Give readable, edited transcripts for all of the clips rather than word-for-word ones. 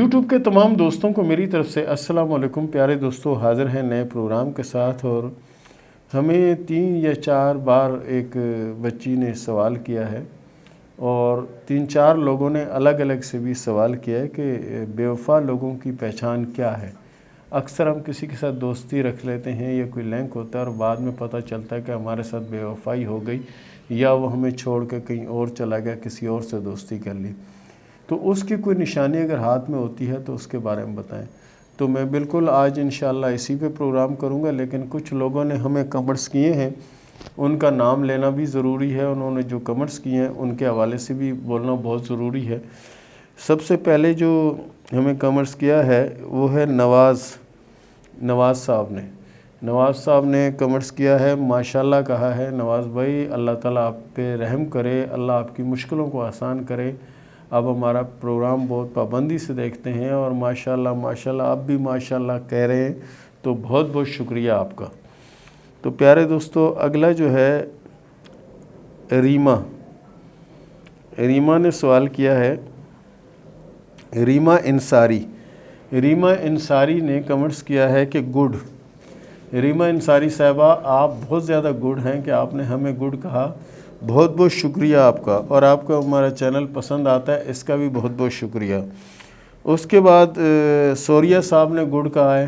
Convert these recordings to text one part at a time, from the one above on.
YouTube کے تمام دوستوں کو میری طرف سے السلام علیکم۔ پیارے دوستو، حاضر ہیں نئے پروگرام کے ساتھ، اور ہمیں 3 یا 4 بار ایک بچی نے سوال کیا ہے، اور 3-4 لوگوں نے الگ الگ سے بھی سوال کیا ہے کہ بے وفا لوگوں کی پہچان کیا ہے۔ اکثر ہم کسی کے ساتھ دوستی رکھ لیتے ہیں یا کوئی لنک ہوتا ہے، اور بعد میں پتہ چلتا ہے کہ ہمارے ساتھ بے وفائی ہو گئی، یا وہ ہمیں چھوڑ کے کہیں اور چلا گیا، کسی اور سے دوستی کر لی۔ تو اس کی کوئی نشانی اگر ہاتھ میں ہوتی ہے تو اس کے بارے میں بتائیں۔ تو میں بالکل آج انشاءاللہ اسی پہ پروگرام کروں گا، لیکن کچھ لوگوں نے ہمیں کمنٹس کیے ہیں، ان کا نام لینا بھی ضروری ہے۔ انہوں نے جو کمنٹس کیے ہیں ان کے حوالے سے بھی بولنا بہت ضروری ہے۔ سب سے پہلے جو ہمیں کمنٹس کیا ہے وہ ہے نواز صاحب نے کمنٹس کیا ہے، ماشاءاللہ کہا ہے نواز بھائی، اللہ تعالیٰ آپ پہ رحم کرے، اللہ آپ کی مشکلوں کو آسان کرے۔ آپ ہمارا پروگرام بہت پابندی سے دیکھتے ہیں، اور ماشاءاللہ آپ بھی ماشاءاللہ کہہ رہے ہیں، تو بہت بہت شکریہ آپ کا۔ تو پیارے دوستو، اگلا جو ہے ریما نے سوال کیا ہے، ریما انصاری نے کمنٹس کیا ہے کہ گڈ۔ ریما انصاری صاحبہ، آپ بہت زیادہ گڈ ہیں کہ آپ نے ہمیں گڈ کہا، بہت بہت شکریہ آپ کا، اور آپ کا ہمارا چینل پسند آتا ہے، اس کا بھی بہت بہت شکریہ۔ اس کے بعد سوریا صاحب نے گڈ کہا ہے۔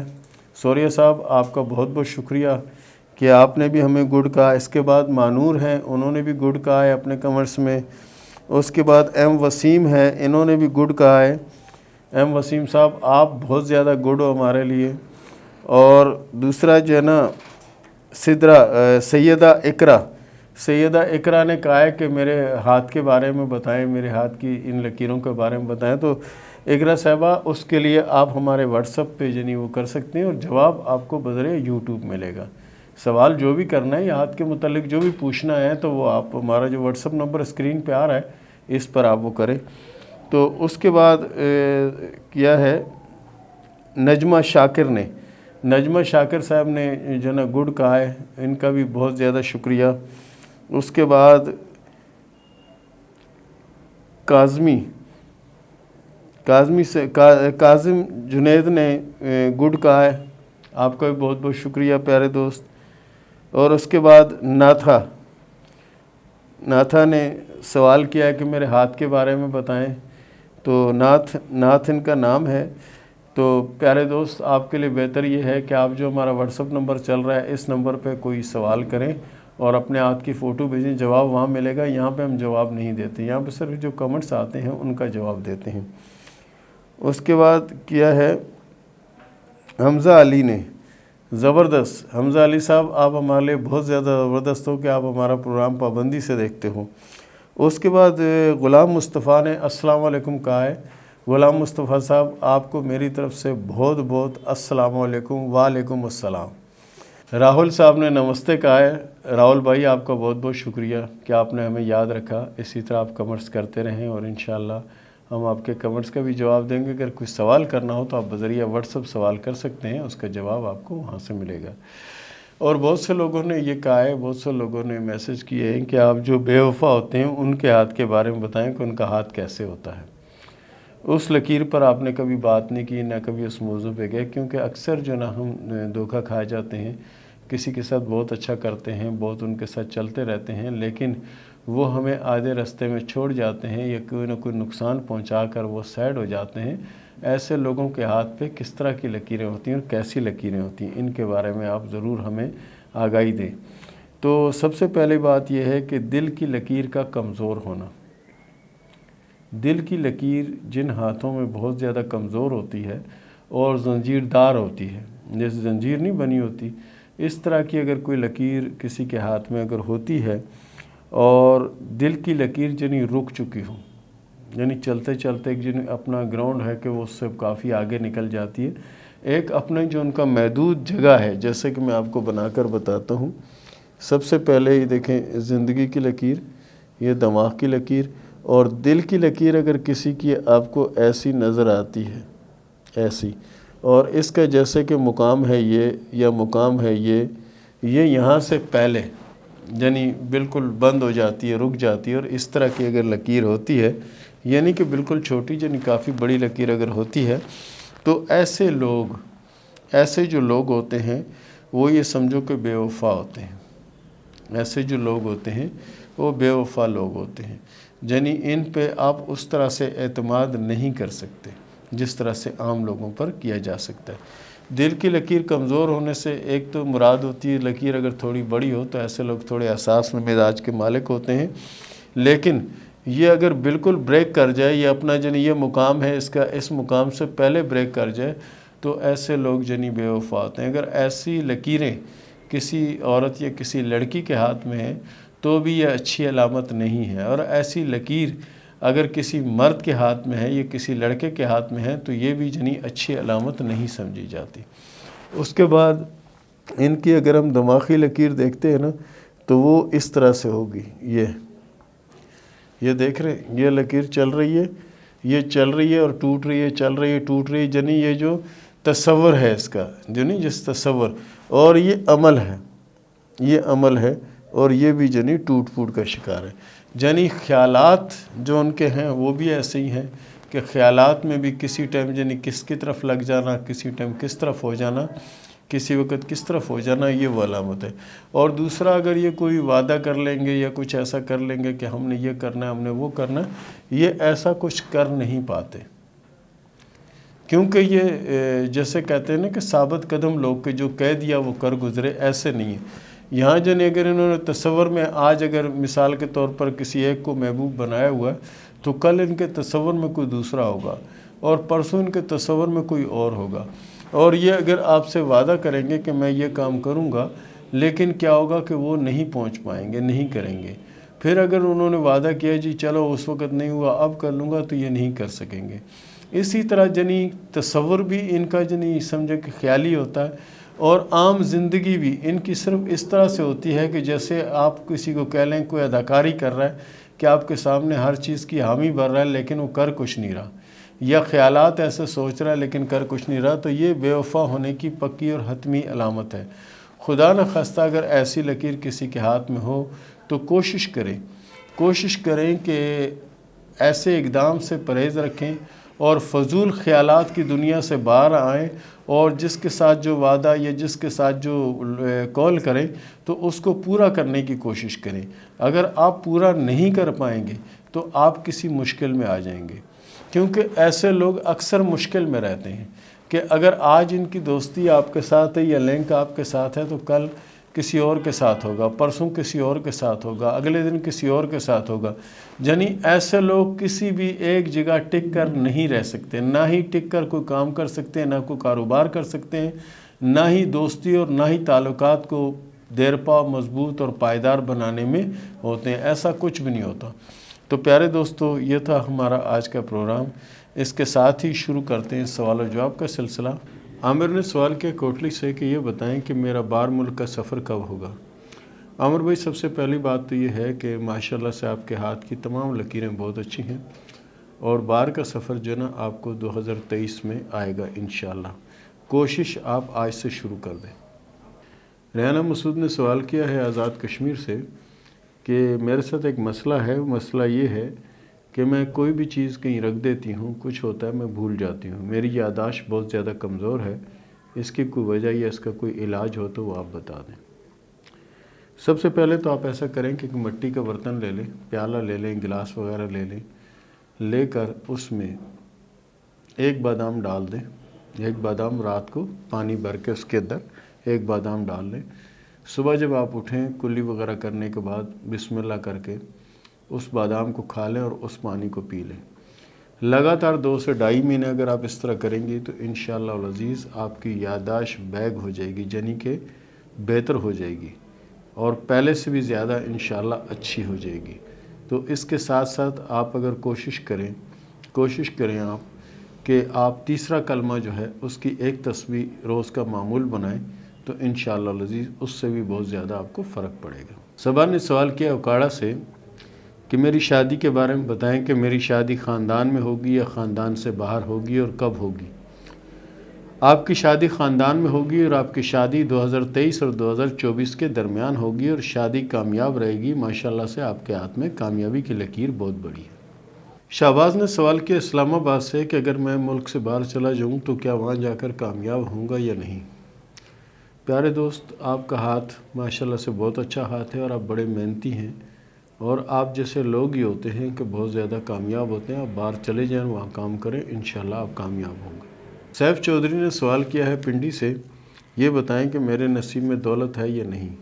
سوریا صاحب، آپ کا بہت بہت شکریہ کہ آپ نے بھی ہمیں گڈ کہا۔ اس کے بعد مانور ہیں، انہوں نے بھی گڈ کہا ہے اپنے کمنٹس میں۔ اس کے بعد ایم وسیم ہے، انہوں نے بھی گڈ کہا ہے۔ ایم وسیم صاحب، آپ بہت زیادہ گڈ ہو ہمارے لیے۔ اور دوسرا جو ہے نا سیدہ اقرا نے کہا ہے کہ میرے ہاتھ کے بارے میں بتائیں، میرے ہاتھ کی ان لکیروں کے بارے میں بتائیں۔ تو اقرا صاحبہ، اس کے لیے آپ ہمارے واٹس ایپ پہ وہ کر سکتے ہیں، اور جواب آپ کو بذریعہ یوٹیوب ملے گا۔ سوال جو بھی کرنا ہے یا ہاتھ کے متعلق جو بھی پوچھنا ہے، تو وہ آپ ہمارا جو واٹس ایپ نمبر اسکرین پہ آ رہا ہے، اس پر آپ وہ کریں۔ تو اس کے بعد کیا ہے نجمہ شاکر صاحب نے جو نا گڈ کہا ہے، ان کا بھی بہت زیادہ شکریہ۔ اس کے بعد کاظم جنید نے گڈ کہا ہے، آپ کا بھی بہت بہت شکریہ پیارے دوست۔ اور اس کے بعد ناتھا نے سوال کیا ہے کہ میرے ہاتھ کے بارے میں بتائیں۔ تو ناتھ ان کا نام ہے۔ تو پیارے دوست، آپ کے لیے بہتر یہ ہے کہ آپ جو ہمارا واٹس ایپ نمبر چل رہا ہے، اس نمبر پہ کوئی سوال کریں اور اپنے ہاتھ کی فوٹو بھیجیں، جواب وہاں ملے گا۔ یہاں پہ ہم جواب نہیں دیتے، یہاں پہ صرف جو کمنٹس آتے ہیں ان کا جواب دیتے ہیں۔ اس کے بعد کیا ہے حمزہ علی نے، زبردست حمزہ علی صاحب، آپ ہمارے لیے بہت زیادہ زبردست ہو کہ آپ ہمارا پروگرام پابندی سے دیکھتے ہو۔ اس کے بعد غلام مصطفیٰ نے السلام علیکم کہا ہے۔ غلام مصطفیٰ صاحب، آپ کو میری طرف سے بہت بہت السلام علیکم۔ وعلیکم السلام۔ راہل صاحب نے نمستے کہا ہے۔ راہل بھائی، آپ کا بہت بہت شکریہ کہ آپ نے ہمیں یاد رکھا۔ اسی طرح آپ کمنٹس کرتے رہیں، اور انشاءاللہ ہم آپ کے کمنٹس کا بھی جواب دیں گے۔ اگر کوئی سوال کرنا ہو تو آپ بذریعہ واٹس ایپ سوال کر سکتے ہیں، اس کا جواب آپ کو وہاں سے ملے گا۔ اور بہت سے لوگوں نے یہ کہا ہے، بہت سے لوگوں نے میسج کیے ہیں کہ آپ جو بے وفا ہوتے ہیں ان کے ہاتھ کے بارے میں بتائیں کہ ان کا ہاتھ کیسے ہوتا ہے۔ اس لکیر پر آپ نے کبھی بات نہیں کی، نہ کبھی اس موضوع پہ گئے، کیونکہ اکثر جو نا ہم دھوکہ کھا جاتے ہیں۔ کسی کے ساتھ بہت اچھا کرتے ہیں، بہت ان کے ساتھ چلتے رہتے ہیں، لیکن وہ ہمیں آدھے راستے میں چھوڑ جاتے ہیں، یا کوئی نہ کوئی نقصان پہنچا کر وہ سیڈ ہو جاتے ہیں۔ ایسے لوگوں کے ہاتھ پہ کس طرح کی لکیریں ہوتی ہیں اور کیسی لکیریں ہوتی ہیں، ان کے بارے میں آپ ضرور ہمیں آگاہی دیں۔ تو سب سے پہلے بات یہ ہے کہ دل کی لکیر کا کمزور ہونا۔ دل کی لکیر جن ہاتھوں میں بہت زیادہ کمزور ہوتی ہے اور زنجیر دار ہوتی ہے، جیسے زنجیر نہیں بنی ہوتی، اس طرح کی اگر کوئی لکیر کسی کے ہاتھ میں اگر ہوتی ہے، اور دل کی لکیر جنہیں رک چکی ہو، یعنی چلتے چلتے اپنا گراؤنڈ ہے کہ وہ اس سے کافی آگے نکل جاتی ہے، ایک اپنے جو ان کا محدود جگہ ہے، جیسے کہ میں آپ کو بنا کر بتاتا ہوں۔ سب سے پہلے یہ دیکھیں، زندگی کی لکیر، یہ دماغ کی لکیر، اور دل کی لکیر اگر کسی کی آپ کو ایسی نظر آتی ہے، ایسی، اور اس کا جیسے کہ مقام ہے یہ، یا مقام ہے یہ یہاں سے پہلے یعنی بالکل بند ہو جاتی ہے، رک جاتی ہے، اور اس طرح کی اگر لکیر ہوتی ہے یعنی کہ بالکل چھوٹی یعنی کافی بڑی لکیر اگر ہوتی ہے تو ایسے جو لوگ ہوتے ہیں وہ یہ سمجھو کہ بے وفا ہوتے ہیں. ایسے جو لوگ ہوتے ہیں وہ بے وفا لوگ ہوتے ہیں. یعنی ان پہ آپ اس طرح سے اعتماد نہیں کر سکتے جس طرح سے عام لوگوں پر کیا جا سکتا ہے. دل کی لکیر کمزور ہونے سے ایک تو مراد ہوتی ہے لکیر اگر تھوڑی بڑی ہو تو ایسے لوگ تھوڑے حساس مزاج کے مالک ہوتے ہیں. لیکن یہ اگر بالکل بریک کر جائے یہ اپنا یہ مقام ہے اس مقام سے پہلے بریک کر جائے تو ایسے لوگ بے وفا ہوتے ہیں. اگر ایسی لکیریں کسی عورت یا کسی لڑکی کے ہاتھ میں ہیں تو بھی یہ اچھی علامت نہیں ہے. اور ایسی لکیر اگر کسی مرد کے ہاتھ میں ہے یا کسی لڑکے کے ہاتھ میں ہے تو یہ بھی اچھی علامت نہیں سمجھی جاتی. اس کے بعد ان کی اگر ہم دماغی لکیر دیکھتے ہیں نا تو وہ اس طرح سے ہوگی. یہ دیکھ رہے ہیں یہ لکیر چل رہی ہے، یہ چل رہی ہے اور ٹوٹ رہی ہے، چل رہی ہے ٹوٹ رہی ہے. یہ جو تصور ہے اس کا جس تصور اور یہ عمل ہے اور یہ بھی ٹوٹ پھوٹ کا شکار ہے. خیالات جو ان کے ہیں وہ بھی ایسے ہی ہیں کہ خیالات میں بھی کسی ٹائم کس کی طرف لگ جانا، کسی ٹائم کس طرف ہو جانا، کسی وقت کس طرف ہو جانا، یہ وہ علامت ہے. اور دوسرا اگر یہ کوئی وعدہ کر لیں گے یا کچھ ایسا کر لیں گے کہ ہم نے یہ کرنا ہے، ہم نے وہ کرنا ہے، یہ ایسا کچھ کر نہیں پاتے. کیونکہ یہ جیسے کہتے ہیں نا کہ ثابت قدم لوگ کہ جو کہہ دیا وہ کر گزرے، ایسے نہیں ہے. یہاں اگر انہوں نے تصور میں آج اگر مثال کے طور پر کسی ایک کو محبوب بنایا ہوا ہے تو کل ان کے تصور میں کوئی دوسرا ہوگا اور پرسوں ان کے تصور میں کوئی اور ہوگا. اور یہ اگر آپ سے وعدہ کریں گے کہ میں یہ کام کروں گا لیکن کیا ہوگا کہ وہ نہیں پہنچ پائیں گے، نہیں کریں گے. پھر اگر انہوں نے وعدہ کیا چلو اس وقت نہیں ہوا اب کر لوں گا تو یہ نہیں کر سکیں گے. اسی طرح تصور بھی ان کا سمجھے کہ خیالی ہوتا ہے. اور عام زندگی بھی ان کی صرف اس طرح سے ہوتی ہے کہ جیسے آپ کسی کو کہہ لیں کوئی اداکاری کر رہا ہے کہ آپ کے سامنے ہر چیز کی حامی بھر رہا ہے لیکن وہ کر کچھ نہیں رہا، یا خیالات ایسے سوچ رہا ہے لیکن کر کچھ نہیں رہا، تو یہ بے وفا ہونے کی پکی اور حتمی علامت ہے. خدا نہ خواستہ اگر ایسی لکیر کسی کے ہاتھ میں ہو تو کوشش کریں کہ ایسے اقدام سے پرہیز رکھیں اور فضول خیالات کی دنیا سے باہر آئیں اور جس کے ساتھ جو وعدہ یا جس کے ساتھ جو قول کریں تو اس کو پورا کرنے کی کوشش کریں. اگر آپ پورا نہیں کر پائیں گے تو آپ کسی مشکل میں آ جائیں گے. کیونکہ ایسے لوگ اکثر مشکل میں رہتے ہیں کہ اگر آج ان کی دوستی آپ کے ساتھ ہے یا لنک آپ کے ساتھ ہے تو کل کسی اور کے ساتھ ہوگا، پرسوں کسی اور کے ساتھ ہوگا، اگلے دن کسی اور کے ساتھ ہوگا. ایسے لوگ کسی بھی ایک جگہ ٹک کر نہیں رہ سکتے، نہ ہی ٹک کر کوئی کام کر سکتے ہیں، نہ کوئی کاروبار کر سکتے ہیں، نہ ہی دوستی اور نہ ہی تعلقات کو دیرپا مضبوط اور پائیدار بنانے میں ہوتے ہیں. ایسا کچھ بھی نہیں ہوتا. تو پیارے دوستو، یہ تھا ہمارا آج کا پروگرام. اس کے ساتھ ہی شروع کرتے ہیں سوال و جواب کا سلسلہ. عامر نے سوال کیا کوٹلی سے کہ یہ بتائیں کہ میرا باہر ملک کا سفر کب ہوگا. عامر بھائی، سب سے پہلی بات تو یہ ہے کہ ماشاءاللہ سے آپ کے ہاتھ کی تمام لکیریں بہت اچھی ہیں اور باہر کا سفر آپ کو 2023 میں آئے گا انشاءاللہ. کوشش آپ آج سے شروع کر دیں. ریحانہ مسعود نے سوال کیا ہے آزاد کشمیر سے کہ میرے ساتھ ایک مسئلہ ہے. مسئلہ یہ ہے کہ میں کوئی بھی چیز کہیں رکھ دیتی ہوں، کچھ ہوتا ہے میں بھول جاتی ہوں. میری یادداشت بہت زیادہ کمزور ہے، اس کی کوئی وجہ یا اس کا کوئی علاج ہو تو وہ آپ بتا دیں. سب سے پہلے تو آپ ایسا کریں کہ مٹی کا برتن لے لیں، پیالہ لے لیں، گلاس وغیرہ لے لیں، لے کر اس میں ایک بادام ڈال دیں. ایک بادام رات کو پانی بھر کے اس کے اندر ایک بادام ڈال لیں. صبح جب آپ اٹھیں کلی وغیرہ کرنے کے بعد بسم اللہ کر کے اس بادام کو کھا لیں اور اس پانی کو پی لیں. لگاتار 2 سے 2.5 مہینے اگر آپ اس طرح کریں گے تو انشاءاللہ العزیز آپ کی یادداشت بیگ ہو جائے گی، کہ بہتر ہو جائے گی اور پہلے سے بھی زیادہ انشاءاللہ اچھی ہو جائے گی. تو اس کے ساتھ ساتھ آپ اگر کوشش کریں آپ کہ آپ تیسرا کلمہ جو ہے اس کی ایک تسبیح روز کا معمول بنائیں تو انشاءاللہ العزیز اس سے بھی بہت زیادہ آپ کو فرق پڑے گا. صبا نے سوال کیا اوکاڑا سے کہ میری شادی کے بارے میں بتائیں کہ میری شادی خاندان میں ہوگی یا خاندان سے باہر ہوگی اور کب ہوگی. آپ کی شادی خاندان میں ہوگی اور آپ کی شادی 2023 اور 2024 کے درمیان ہوگی اور شادی کامیاب رہے گی. ماشاءاللہ سے آپ کے ہاتھ میں کامیابی کی لکیر بہت بڑی ہے. شہباز نے سوال کیا اسلام آباد سے کہ اگر میں ملک سے باہر چلا جاؤں تو کیا وہاں جا کر کامیاب ہوں گا یا نہیں؟ پیارے دوست، آپ کا ہاتھ ماشاءاللہ سے بہت اچھا ہاتھ ہے اور آپ بڑے محنتی ہیں، اور آپ جیسے لوگ ہی ہوتے ہیں کہ بہت زیادہ کامیاب ہوتے ہیں۔ آپ باہر چلے جائیں، وہاں کام کریں، انشاءاللہ آپ کامیاب ہوں گے۔ سیف چودھری نے سوال کیا ہے پنڈی سے، یہ بتائیں کہ میرے نصیب میں دولت ہے یا نہیں؟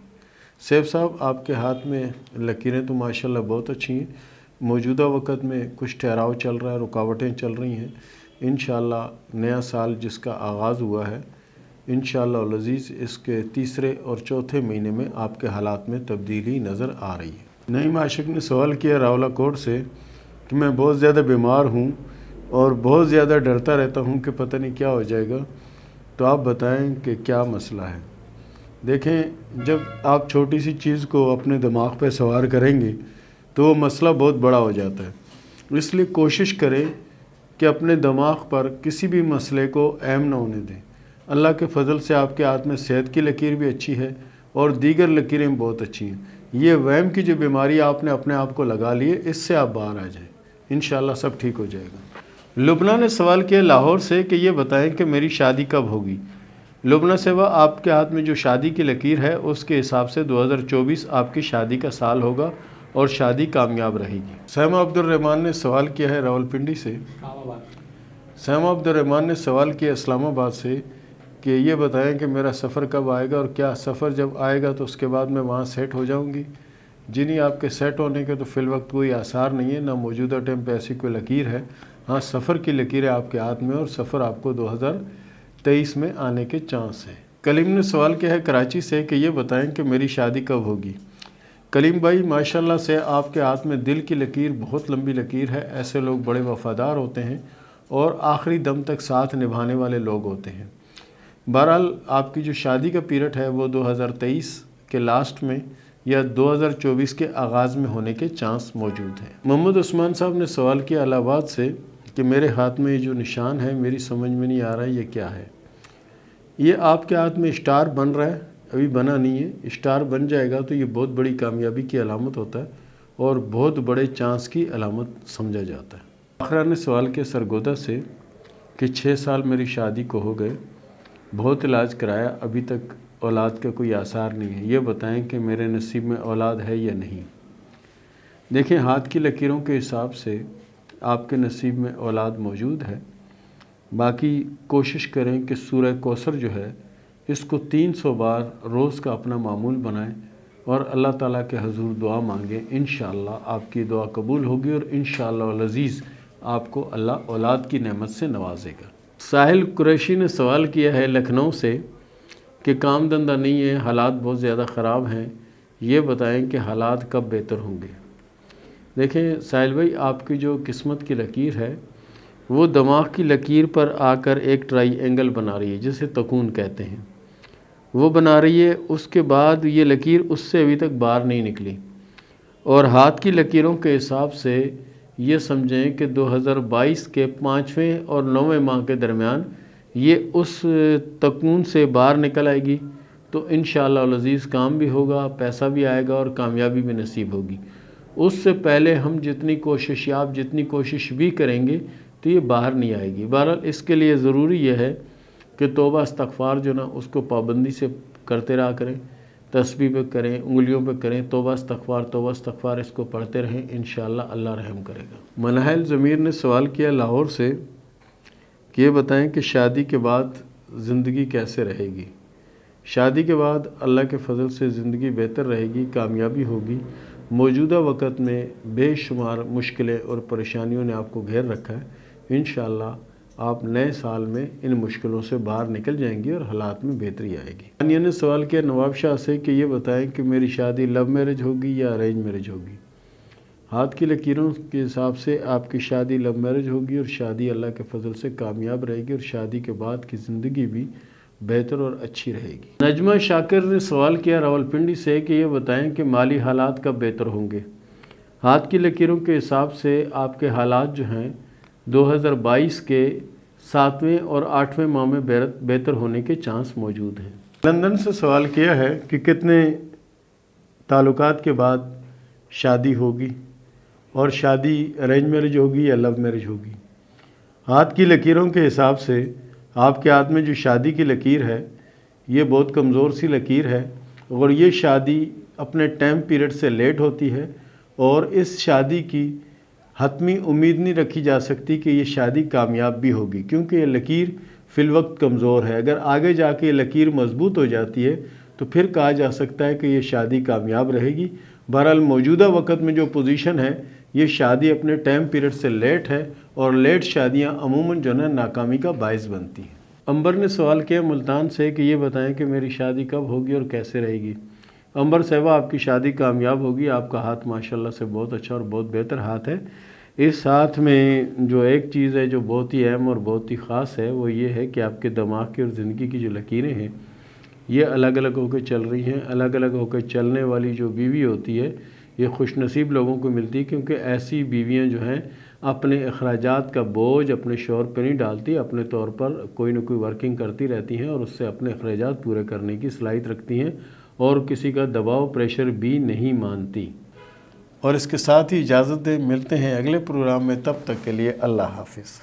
سیف صاحب، آپ کے ہاتھ میں لکیریں تو ماشاءاللہ بہت اچھی ہیں۔ موجودہ وقت میں کچھ ٹھہراؤ چل رہا ہے، رکاوٹیں چل رہی ہیں۔ انشاءاللہ نیا سال جس کا آغاز ہوا ہے، انشاءاللہ العزیز اس کے تیسرے اور چوتھے مہینے میں آپ کے حالات میں تبدیلی نظر آ رہی ہے۔ نعیم عاشق نے سوال کیا راولہ کوٹ سے کہ میں بہت زیادہ بیمار ہوں اور بہت زیادہ ڈرتا رہتا ہوں کہ پتہ نہیں کیا ہو جائے گا، تو آپ بتائیں کہ کیا مسئلہ ہے؟ دیکھیں، جب آپ چھوٹی سی چیز کو اپنے دماغ پہ سوار کریں گے تو وہ مسئلہ بہت بڑا ہو جاتا ہے۔ اس لیے کوشش کریں کہ اپنے دماغ پر کسی بھی مسئلے کو اہم نہ ہونے دیں۔ اللہ کے فضل سے آپ کے ہاتھ میں صحت کی لکیر بھی اچھی ہے اور دیگر لکیریں بہت اچھی ہیں۔ یہ وہم کی جو بیماری آپ نے اپنے آپ کو لگا لی ہے، اس سے آپ باہر آ جائیں، انشاءاللہ سب ٹھیک ہو جائے گا۔ لبنہ نے سوال کیا لاہور سے کہ یہ بتائیں کہ میری شادی کب ہوگی؟ لبنہ صاحبہ، آپ کے ہاتھ میں جو شادی کی لکیر ہے اس کے حساب سے 2024 آپ کی شادی کا سال ہوگا اور شادی کامیاب رہے گی۔ سیمہ عبد الرحمن نے سوال کیا ہے راولپنڈی سے۔ سیمہ عبد الرحمن نے سوال کیا اسلام آباد سے کہ یہ بتائیں کہ میرا سفر کب آئے گا اور کیا سفر جب آئے گا تو اس کے بعد میں وہاں سیٹ ہو جاؤں گی؟ جی نہیں، آپ کے سیٹ ہونے کے تو فی الوقت کوئی آثار نہیں ہے، نہ موجودہ ٹائم پہ ایسی کوئی لکیر ہے۔ ہاں، سفر کی لکیر ہے آپ کے ہاتھ میں اور سفر آپ کو 2023 میں آنے کے چانس ہیں۔ کلیم نے سوال کیا ہے کراچی سے کہ یہ بتائیں کہ میری شادی کب ہوگی؟ کلیم بھائی، ماشاءاللہ سے آپ کے ہاتھ میں دل کی لکیر بہت لمبی لکیر ہے۔ ایسے لوگ بڑے وفادار ہوتے ہیں اور آخری دم تک ساتھ نبھانے والے لوگ ہوتے ہیں۔ بہرحال آپ کی جو شادی کا پیریڈ ہے وہ 2023 کے لاسٹ میں یا 2024 کے آغاز میں ہونے کے چانس موجود ہیں۔ محمد عثمان صاحب نے سوال کیا الہ آباد سے کہ میرے ہاتھ میں یہ جو نشان ہے میری سمجھ میں نہیں آ رہا ہے یہ کیا ہے؟ یہ آپ کے ہاتھ میں اسٹار بن رہا ہے، ابھی بنا نہیں ہے۔ اسٹار بن جائے گا تو یہ بہت بڑی کامیابی کی علامت ہوتا ہے اور بہت بڑے چانس کی علامت سمجھا جاتا ہے۔ آخرہ نے سوال کیا سرگودا سے کہ 6 سال میری شادی کو ہو گئے، بہت علاج کرایا، ابھی تک اولاد کا کوئی آثار نہیں ہے، یہ بتائیں کہ میرے نصیب میں اولاد ہے یا نہیں؟ دیکھیں، ہاتھ کی لکیروں کے حساب سے آپ کے نصیب میں اولاد موجود ہے۔ باقی کوشش کریں کہ سورہ کوثر جو ہے اس کو 300 بار روز کا اپنا معمول بنائیں اور اللہ تعالیٰ کے حضور دعا مانگیں، انشاءاللہ آپ کی دعا قبول ہوگی اور انشاءاللہ العزیز آپ کو اللہ اولاد کی نعمت سے نوازے گا۔ ساحل قریشی نے سوال کیا ہے لکھنؤ سے کہ کام دھندہ نہیں ہے، حالات بہت زیادہ خراب ہیں، یہ بتائیں کہ حالات کب بہتر ہوں گے؟ دیکھیں ساحل بھائی، آپ کی جو قسمت کی لکیر ہے وہ دماغ کی لکیر پر آ کر ایک ٹرائی اینگل بنا رہی ہے جسے تکون کہتے ہیں، وہ بنا رہی ہے۔ اس کے بعد یہ لکیر اس سے ابھی تک باہر نہیں نکلی، اور ہاتھ کی لکیروں کے حساب سے یہ سمجھیں کہ 2022 کے 5ویں اور 9ویں ماہ کے درمیان یہ اس تکون سے باہر نکل آئے گی، تو انشاءاللہ العزیز کام بھی ہوگا، پیسہ بھی آئے گا اور کامیابی بھی نصیب ہوگی۔ اس سے پہلے ہم جتنی کوشش بھی کریں گے تو یہ باہر نہیں آئے گی۔ بہرحال اس کے لیے ضروری یہ ہے کہ توبہ استغفار جو نا اس کو پابندی سے کرتے رہا کریں، تسبیح پہ کریں، انگلیوں پہ کریں، توبہ استغفار اس کو پڑھتے رہیں، انشاءاللہ اللہ رحم کرے گا۔ منہل ضمیر نے سوال کیا لاہور سے کہ یہ بتائیں کہ شادی کے بعد زندگی کیسے رہے گی؟ شادی کے بعد اللہ کے فضل سے زندگی بہتر رہے گی، کامیابی ہوگی۔ موجودہ وقت میں بے شمار مشکلیں اور پریشانیوں نے آپ کو گھیر رکھا ہے، انشاءاللہ آپ نئے سال میں ان مشکلوں سے باہر نکل جائیں گے اور حالات میں بہتری آئے گی۔ انیا نے سوال کیا نواب شاہ سے کہ یہ بتائیں کہ میری شادی لو میرج ہوگی یا ارینج میرج ہوگی؟ ہاتھ کی لکیروں کے حساب سے آپ کی شادی لو میرج ہوگی اور شادی اللہ کے فضل سے کامیاب رہے گی اور شادی کے بعد کی زندگی بھی بہتر اور اچھی رہے گی۔ نجمہ شاکر نے سوال کیا راولپنڈی سے کہ یہ بتائیں کہ مالی حالات کب بہتر ہوں گے؟ ہاتھ کی لکیروں کے حساب سے آپ کے حالات جو ہیں 2022 کے 7ویں اور 8ویں ماہ میں بہتر ہونے کے چانس موجود ہیں۔ لندن سے سوال کیا ہے کہ کتنے تعلقات کے بعد شادی ہوگی اور شادی ارینج میرج ہوگی یا لو میرج ہوگی۔ ہاتھ کی لکیروں کے حساب سے آپ کے ہاتھ میں جو شادی کی لکیر ہے یہ بہت کمزور سی لکیر ہے، اور یہ شادی اپنے ٹائم پیریڈ سے لیٹ ہوتی ہے، اور اس شادی کی حتمی امید نہیں رکھی جا سکتی کہ یہ شادی کامیاب بھی ہوگی، کیونکہ یہ لکیر فی الوقت کمزور ہے۔ اگر آگے جا کے یہ لکیر مضبوط ہو جاتی ہے تو پھر کہا جا سکتا ہے کہ یہ شادی کامیاب رہے گی۔ بہرحال موجودہ وقت میں جو پوزیشن ہے یہ شادی اپنے ٹائم پیریڈ سے لیٹ ہے، اور لیٹ شادیاں عموماً جو ہے ناکامی کا باعث بنتی ہیں۔ امبر نے سوال کیا ملتان سے کہ یہ بتائیں کہ میری شادی کب ہوگی اور کیسے رہے گی۔ امبر صاحبہ، آپ کی شادی کامیاب ہوگی۔ آپ کا ہاتھ ماشاءاللہ سے بہت اچھا اور بہت بہتر ہاتھ ہے۔ اس ہاتھ میں جو ایک چیز ہے جو بہت ہی اہم اور بہت ہی خاص ہے وہ یہ ہے کہ آپ کے دماغ کی اور زندگی کی جو لکیریں ہیں یہ الگ الگ ہو کے چل رہی ہیں۔ الگ الگ ہو کے چلنے والی جو بیوی ہوتی ہے یہ خوش نصیب لوگوں کو ملتی ہے، کیونکہ ایسی بیویاں جو ہیں اپنے اخراجات کا بوجھ اپنے شوہر پہ نہیں ڈالتی، اپنے طور پر کوئی نہ کوئی ورکنگ کرتی رہتی ہیں اور اس سے اپنے اخراجات پورے کرنے کی صلاحیت رکھتی ہیں، اور کسی کا دباؤ پریشر بھی نہیں مانتی۔ اور اس کے ساتھ ہی اجازت دیں، ملتے ہیں اگلے پروگرام میں، تب تک کے لیے اللہ حافظ۔